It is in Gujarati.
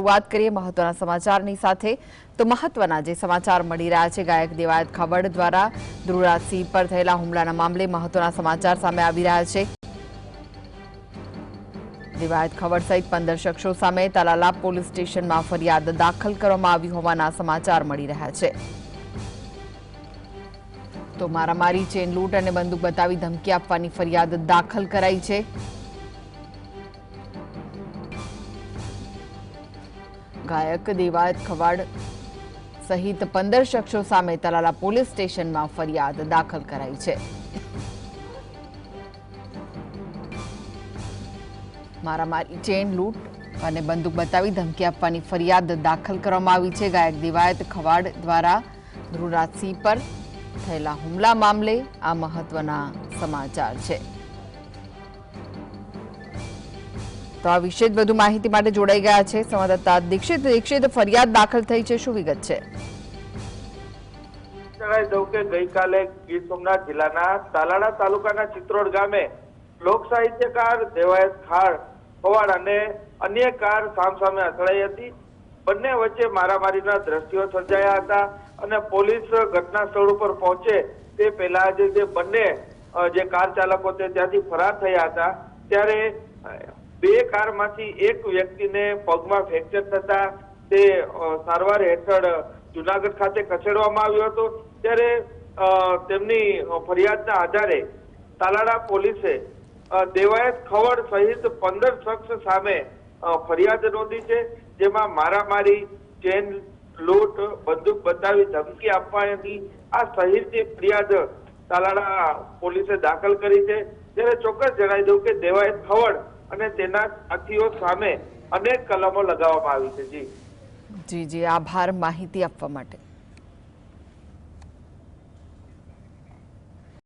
વાત કરીએ મહત્વના સમાચારની સાથે તો મહત્વના જે સમાચાર મળી રહ્યા છે ગાયક દેવાયત ખવડ દ્વારા ધ્રુવરાજસિંહ પર થયેલા હુમલાના મામલે મહત્વના સમાચાર સામે આવી રહ્યા છે। દેવાયત ખવડ સહિત 15 શખ્સો સામે તલાલા પોલીસ સ્ટેશનમાં ફરિયાદ દાખલ કરવામાં આવી હોવાના સમાચાર મળી રહ્યા છે। તો મારામારી, ચેન લૂંટ અને બંદૂક બતાવી ધમકી આપવાની ફરિયાદ દાખલ કરાઈ છે। ગાયક દેવાયત ખવડ સહિત 15 શખ્સો સામે તલાલા પોલીસ સ્ટેશનમાં ફરિયાદ દાખલ કરાઈ છે। મારામારી, ચેન લૂંટ અને બંદૂક બતાવી ધમકી આપવાની ફરિયાદ દાખલ કરવામાં આવી છે। ગાયક દેવાયત ખવડ દ્વારા ધ્રુવરાજસિંહ પર થયેલા હુમલા મામલે આ મહત્વના સમાચાર છે। તો આ વિશે વધુ માહિતી માટે જોડાઈ ગયા છે સંવાદદાતા દીક્ષિત। ફરિયાદ દાખલ થઈ છે, શું વિગત છે? જણાવી દઉં કે ગઈકાલે ગીર સોમનાથ જિલ્લાના તાલાળા તાલુકાના ચિત્રોડ ગામે લોક સાહિત્યકાર દેવાયત ખવડ અને અન્ય કાર સામસામે અથડાઈ હતી। બંને વચ્ચે મારામારીના દ્રશ્યો સર્જાયા હતા અને પોલીસ ઘટના સ્થળ ઉપર પહોંચે તે પહેલા જે બંને જે કાર ચાલકો તે ત્યાંથી ફરાર થયા હતા ત્યારે બે કારમાંથી એક વ્યક્તિને પગમાં ફ્રેક્ચર થતા તે સારવાર હેઠળ જુનાગઢ ખાતે ખસેડવામાં આવ્યો હતો। ત્યારે તેમની ફરિયાદના આધારે તાલાળા પોલીસે દેવાયત ખવડ સહિત 15 શખ્સ સામે ફરિયાદ નોંધી છે, જેમાં મારામારી, ચેન લૂંટ, બંદૂક બતાવી ધમકી આપવાની આ સહિતની ફરિયાદ તાલાળા પોલીસે દાખલ કરી છે। ત્યારે ચોક્કસ જણાવી દઉં કે દેવાયત ખવડ અને તેના સાથીઓ સામે અનેક કલમો લગાવવામાં આવી છે। જી, આભાર માહિતી આપવા માટે।